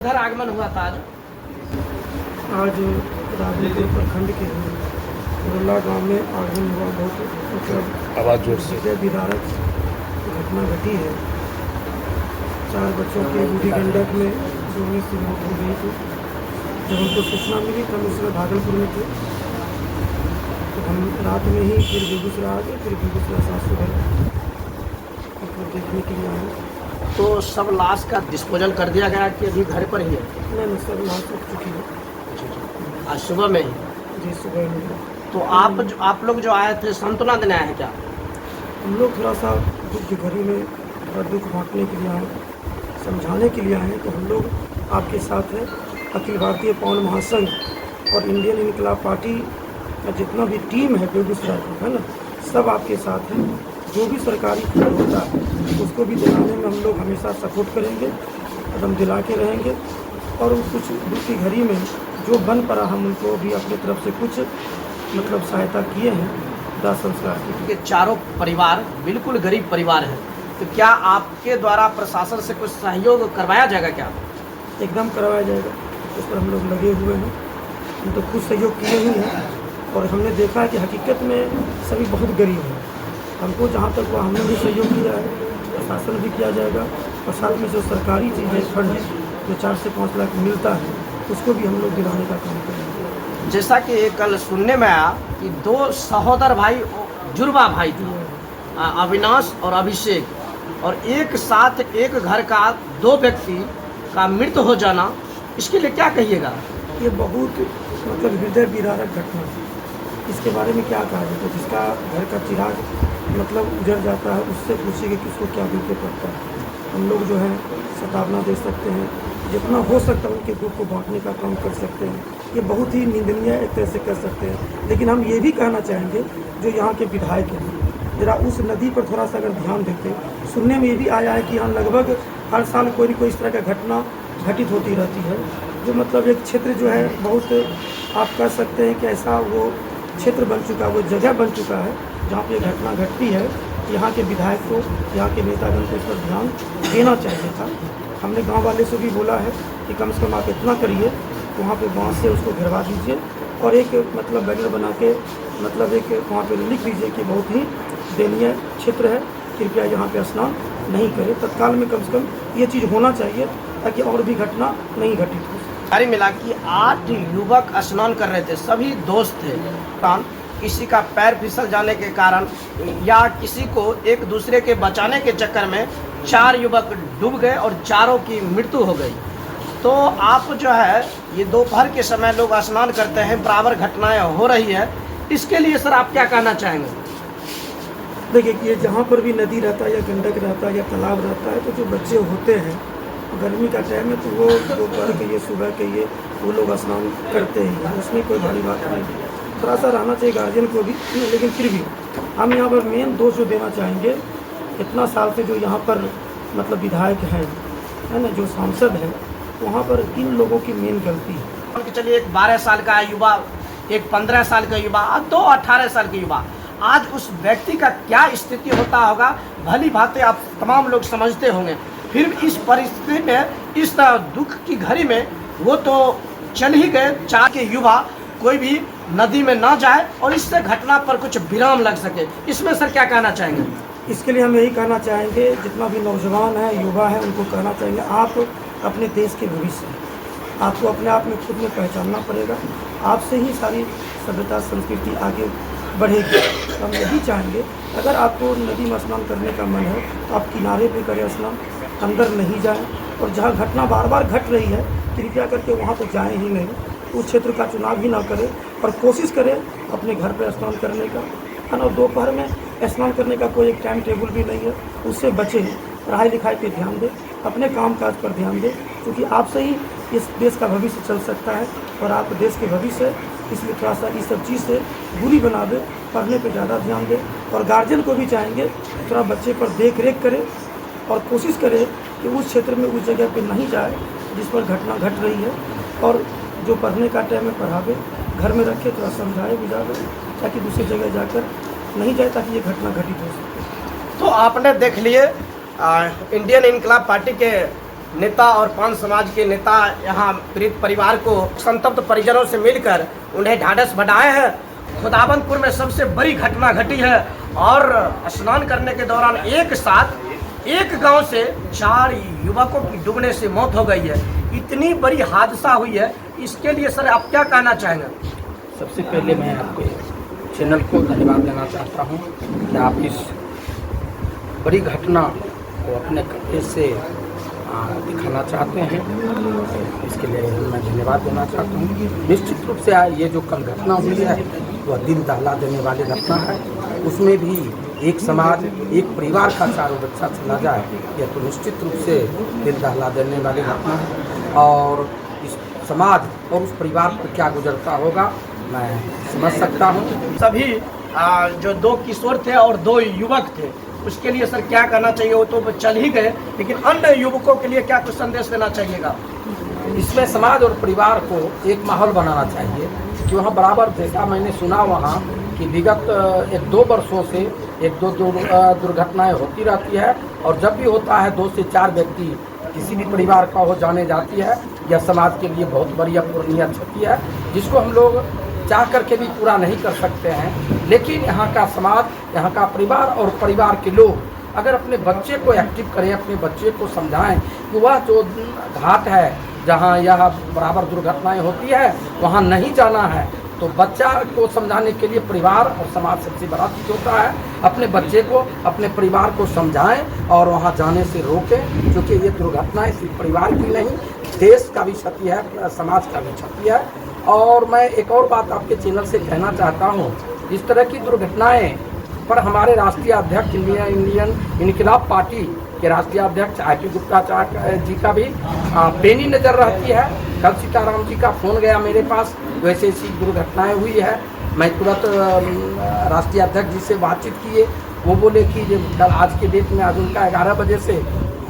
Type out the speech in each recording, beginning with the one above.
इधर आगमन हुआ था आज राजनीतिक प्रखंड के मुरला गांव में आगमन हुआ। बहुत मतलब आवाज़ जोर से हृदय विदारक घटना घटी है। 4 बच्चों के बूढ़ी गंडक में डूबने से मौत हो गई थी। जब हमको सूचना मिली तो हम उस समय भागलपुर में थे, तो हम रात में ही फिर बेगूसराय आ गए। फिर बेगूसराय सात सुबह मतलब देखने के लिए आए। तो सब लाश का डिस्पोजल कर दिया गया कि अभी घर पर ही है? नहीं, सब लाश उठ चुकी है। आज सुबह में ही? जी, सुबह में। तो आप लोग जो आए थे सांत्वना देने आए हैं क्या? हम लोग थोड़ा सा दुख की घड़ी में थोड़ा दुख बांटने के लिए आए, समझाने के लिए आए। तो हम लोग आपके साथ हैं। अखिल भारतीय पवन महासंघ और इंडियन इनकलाब पार्टी का जितना भी टीम है बेगूसराय का, है ना, सब आपके साथ हैं। जो भी सरकारी काम होता है उसको भी दिलाने में हम लोग हमेशा सपोर्ट करेंगे, कदम दिला के रहेंगे। और कुछ दुख की घड़ी में जो बन पड़ा हम उनको भी अपनी तरफ से कुछ मतलब सहायता किए हैं दाह संस्कार की। ये चारों परिवार बिल्कुल गरीब परिवार है, तो क्या आपके द्वारा प्रशासन से कुछ सहयोग करवाया जाएगा क्या? एकदम करवाया जाएगा, उस पर हम लोग लगे हुए हैं। हम तो खुद सहयोग किए ही हैं और हमने देखा है कि हकीकत में सभी बहुत गरीब हैं। हमको जहाँ तक हुआ हमने भी सहयोग किया है, प्रशासन भी किया जाएगा। और साथ में जो सरकारी चीज़ें फंड जो 4 से 5 लाख मिलता है उसको भी हम लोग दिलाने का काम करेंगे। जैसा कि कल सुनने में आया कि 2 सहोदर भाई जुड़वा भाई थे, अविनाश और अभिषेक, और एक साथ एक घर का 2 व्यक्ति का मृत्यु हो जाना, इसके लिए क्या कहिएगा? ये बहुत मतलब हृदय विदारक घटना है। इसके बारे में क्या कहा जाए? तो जिसका घर का चिराग मतलब उजड़ जाता है उससे पूछिए कि उसको क्या बीते पड़ता है। हम लोग जो है सतावना दे सकते हैं, जितना हो सकता है उनके दुख को बांटने का काम कर सकते हैं। ये बहुत ही निंदनीय एक तरह से कर सकते हैं। लेकिन हम ये भी कहना चाहेंगे जो यहाँ के विधायक हैं, जरा उस नदी पर थोड़ा सा अगर ध्यान देते। सुनने में ये भी आया है कि यहाँ लगभग हर साल कोई न कोई इस तरह का घटना घटित होती रहती है। जो मतलब एक क्षेत्र जो है बहुत आप कह सकते हैं कि ऐसा वो क्षेत्र बन चुका, वो जगह बन चुका है जहाँ पे घटना घटती है। यहाँ के विधायक को, यहाँ के नेतागण को इस पर ध्यान देना चाहिए था। हमने गांव वाले से भी बोला है कि कम से कम आप इतना करिए, वहाँ पे बांस से उसको घेरवा दीजिए और एक मतलब बैनर बना के मतलब एक वहाँ पे लिख दीजिए कि बहुत ही दयनीय क्षेत्र है, कृपया यहाँ पे स्नान नहीं करें। तत्काल में कम से कम ये चीज़ होना चाहिए ताकि और भी घटना नहीं घटित हो। सारी मिला कि 8 युवक स्नान कर रहे थे, सभी दोस्त थे। किसी का पैर फिसल जाने के कारण या किसी को एक दूसरे के बचाने के चक्कर में 4 युवक डूब गए और चारों की मृत्यु हो गई। तो आप जो है ये दोपहर के समय लोग स्नान करते हैं, बराबर घटनाएं हो रही है, इसके लिए सर आप क्या कहना चाहेंगे? देखिए, ये जहाँ पर भी नदी रहता है या गंडक रहता है या तालाब रहता है, तो जो बच्चे होते हैं गर्मी का टाइम है तो वो दोपहर के ये सुबह के ये वो लोग स्नान करते हैं, उसमें कोई भारी बात नहीं। थोड़ा सा रहना चाहिए गार्जियन को भी, लेकिन फिर भी हम यहाँ पर मेन दोष जो देना चाहेंगे, इतना साल से जो यहाँ पर मतलब विधायक हैं, है ना, जो सांसद हैं, वहाँ पर इन लोगों की मेन गलती है। चलिए, एक 12 साल का युवा, एक 15 साल का युवा, 2 18 साल के युवा, आज उस व्यक्ति का क्या स्थिति होता होगा भली भांति आप तमाम लोग समझते होंगे। फिर इस परिस्थिति में, इस दुख की घड़ी में वो तो चल ही गए। 4 के युवा कोई भी नदी में ना जाए और इससे घटना पर कुछ विराम लग सके, इसमें सर क्या कहना चाहेंगे? इसके लिए हम यही कहना चाहेंगे, जितना भी नौजवान है, युवा है, उनको कहना चाहेंगे आप अपने देश के भविष्य हैं। आपको अपने आप में खुद में पहचानना पड़ेगा। आपसे ही सारी सभ्यता संस्कृति आगे बढ़ेगी। तो हम यही चाहेंगे, अगर आपको नदी में स्नान करने का मन है तो आप किनारे पे करें स्नान, अंदर नहीं जाएं। और जहाँ घटना बार बार घट रही है कृपया करके वहाँ पर जाएं ही नहीं, उस क्षेत्र का चुनाव ही ना करें और कोशिश करें अपने घर पर स्नान करने का, है ना। दोपहर में स्नान करने का कोई एक टाइम टेबल भी नहीं है, उससे बचें। पढ़ाई लिखाई पे ध्यान दें, अपने काम काज पर ध्यान दें, क्योंकि आपसे ही इस देश का भविष्य चल सकता है और आप देश के भविष्य है। इसलिए थोड़ा सा इस सब चीज़ से दूरी बना दें, पढ़ने पे ज़्यादा ध्यान दें। और गार्जियन को भी चाहेंगे थोड़ा बच्चे पर देख रेख करें और कोशिश करें कि उस क्षेत्र में, उस जगह पे नहीं जाए जिस पर घटना घट रही है। और जो पढ़ने का टाइम है पढ़ावे, घर में रखे, थोड़ा समझाए बुझावे, ताकि दूसरी जगह जाकर नहीं जाए, ताकि ये घटना घटित हो सके। तो आपने देख लिए इंडियन इनकलाब पार्टी के नेता और पान समाज के नेता यहाँ पीड़ित परिवार को संतप्त परिजनों से मिलकर उन्हें ढाढ़स बढ़ाए हैं। खुदाबंदपुर में सबसे बड़ी घटना घटी है और स्नान करने के दौरान एक साथ एक गांव से 4 युवकों की डूबने से मौत हो गई है। इतनी बड़ी हादसा हुई है, इसके लिए सर आप क्या कहना चाहेंगे? सबसे पहले मैं आपके चैनल को धन्यवाद देना चाहता हूं कि आप इस बड़ी घटना को अपने कपड़े से दिखाना चाहते हैं, इसके लिए मैं धन्यवाद देना चाहता हूं। निश्चित रूप से ये जो कल घटना हुई है वह दिल दहला देने वाली घटना है। उसमें भी एक समाज, एक परिवार का 4 बच्चा चला जाए, यह तो निश्चित रूप से दिल दहला देने वाली घटना है। और इस समाज और उस परिवार पर क्या गुजरता होगा मैं समझ सकता हूँ। सभी जो 2 किशोर थे और 2 युवक थे, उसके लिए सर क्या करना चाहिए? वो तो चल ही गए, लेकिन अन्य युवकों के लिए क्या कुछ संदेश देना चाहिएगा? इसमें समाज और परिवार को एक माहौल बनाना चाहिए कि वहाँ बराबर, जैसा मैंने सुना वहाँ कि विगत 1-2 वर्षों से 1-2 दुर्घटनाएं होती रहती है, और जब भी होता है 2 से 4 व्यक्ति किसी भी परिवार का हो जाने जाती है। यह समाज के लिए बहुत बड़ी अपूरणीय क्षति है, जिसको हम लोग चाह करके भी पूरा नहीं कर सकते हैं। लेकिन यहाँ का समाज, यहाँ का परिवार और परिवार के लोग अगर अपने बच्चे को एक्टिव करें, अपने बच्चे को समझाएं कि वह जो घाट है जहाँ यह बराबर दुर्घटनाएं होती है वहाँ नहीं जाना है, तो बच्चा को समझाने के लिए परिवार और समाज सबसे बड़ा चीज़ होता है। अपने बच्चे को, अपने परिवार को समझाएं और वहाँ जाने से रोकें, क्योंकि ये दुर्घटनाएं सिर्फ परिवार की नहीं, देश का भी क्षति है, समाज का भी क्षति है। और मैं एक और बात आपके चैनल से कहना चाहता हूँ, इस तरह की दुर्घटनाएं पर हमारे राष्ट्रीय अध्यक्ष इंडियन इनकलाब पार्टी के राष्ट्रीय अध्यक्ष IP गुप्ता जी का भी पैनी नज़र रहती है। कल सीताराम जी का फ़ोन गया मेरे पास, वैसे ऐसी दुर्घटनाएं हुई है। मैं तुरंत राष्ट्रीय अध्यक्ष जी से बातचीत किए, वो बोले कि कल आज के डेट में आज उनका 11 बजे से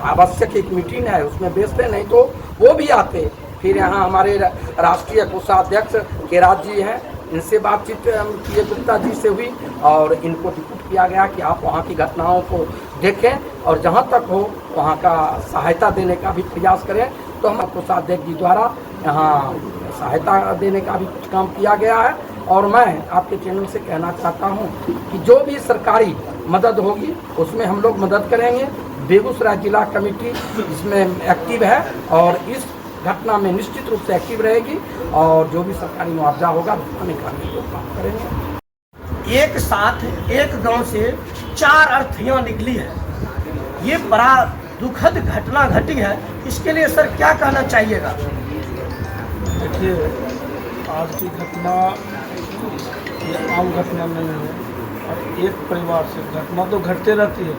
आवश्यक एक मीटिंग है, उसमें बेचते, नहीं तो वो भी आते। फिर यहाँ हमारे राष्ट्रीय कोषाध्यक्ष केराज जी हैं, इनसे बातचीत किए, गुप्ता जी से हुई, और इनको रिपोर्ट किया गया कि आप वहाँ की घटनाओं को देखें और जहाँ तक हो वहाँ का सहायता देने का भी प्रयास करें। तो हम कोषाध्यक्ष जी द्वारा यहाँ सहायता देने का भी कुछ काम किया गया है। और मैं आपके चैनल से कहना चाहता हूँ कि जो भी सरकारी मदद होगी उसमें हम लोग मदद करेंगे। बेगूसराय जिला कमेटी इसमें एक्टिव है और इस घटना में निश्चित रूप से एक्टिव रहेगी, और जो भी सरकारी मुआवजा होगा उसको निकालने को काम करेंगे। एक साथ एक गांव से 4 अर्थियां निकली है, ये बड़ा दुखद घटना घटी है, इसके लिए सर क्या कहना चाहिएगा? देखिए, आज की घटना ये आम घटना नहीं है, और एक परिवार से घटना तो घटते रहती है,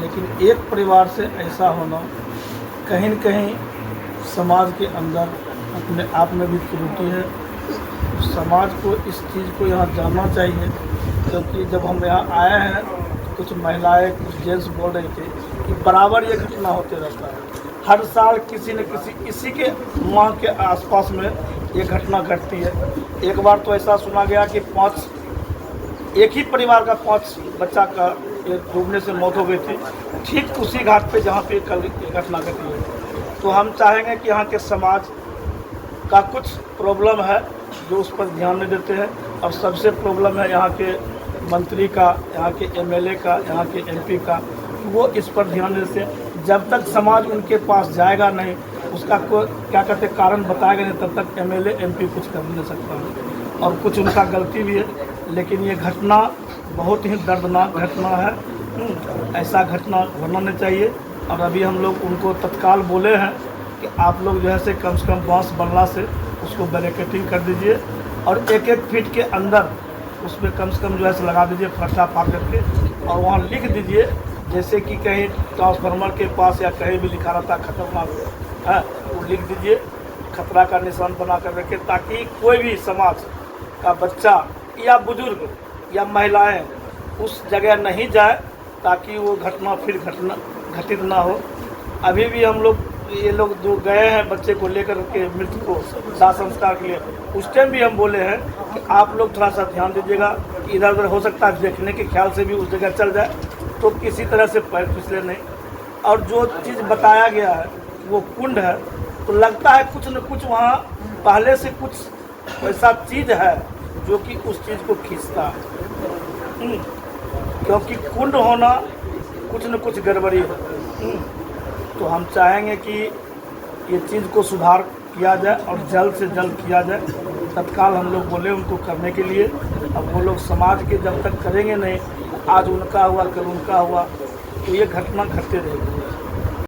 लेकिन एक परिवार से ऐसा होना कहीं न कहीं समाज के अंदर अपने आप में भी त्रुटि है। समाज को इस चीज़ को यहाँ जानना चाहिए, क्योंकि जब हम यहाँ आए हैं कुछ महिलाएं, कुछ जेंट्स बोल रहे थे कि बराबर ये घटना होते रहता है, हर साल किसी न किसी इसी के माह के आसपास में ये घटना घटती है। एक बार तो ऐसा सुना गया कि एक ही परिवार का 5 बच्चा का डूबने से मौत हो गई थी, ठीक उसी घाट पे जहाँ पे कल घटना घटी है। तो हम चाहेंगे कि यहाँ के समाज का कुछ प्रॉब्लम है जो उस पर ध्यान नहीं देते हैं, और सबसे प्रॉब्लम है यहाँ के मंत्री का, यहाँ के MLA का, यहाँ के MP का, वो इस पर ध्यान देते हैं। जब तक समाज उनके पास जाएगा नहीं, उसका कोई क्या कहते कारण बताएगा नहीं, तब तक MLA MP कुछ कर नहीं सकता है, और कुछ उनका गलती भी है। लेकिन ये घटना बहुत ही दर्दनाक घटना है, ऐसा घटना होना नहीं चाहिए। और अभी हम लोग उनको तत्काल बोले हैं कि आप लोग जो है से कम बांस बल्ला से उसको बैरिकेडिंग कर दीजिए, और 1-1 फीट के अंदर उसमें कम से कम जो है से लगा दीजिए फर्शा फाड़ करके, और वहाँ लिख दीजिए, जैसे कि कहीं ट्रांसफार्मर के पास या कहीं भी लिखा रहता खतरनाक है, वो लिख दीजिए, खतरा का निशान बना कर रखें, ताकि कोई भी समाज का बच्चा या बुजुर्ग या महिलाएं उस जगह नहीं जाए, ताकि वो घटना फिर घटित ना हो। अभी भी हम लोग ये लोग जो गए हैं बच्चे को लेकर के मृत को दाह संस्कार के लिए, उस टाइम भी हम बोले हैं कि आप लोग थोड़ा सा ध्यान दीजिएगा, इधर उधर हो सकता है देखने के ख्याल से भी उस जगह चल जाए, तो किसी तरह से पैर फिसले नहीं। और जो चीज़ बताया गया है वो कुंड है, तो लगता है कुछ न कुछ वहाँ पहले से कुछ ऐसा चीज़ है जो कि उस चीज़ को खींचता है। क्योंकि कुंड होना कुछ न कुछ गड़बड़ी है। तो हम चाहेंगे कि ये चीज़ को सुधार किया जाए और जल्द से जल्द किया जाए। तत्काल हम लोग बोले उनको करने के लिए। अब वो लोग समाज के जब तक करेंगे नहीं, आज उनका हुआ कल उनका हुआ, तो ये घटना घटते रहेगी।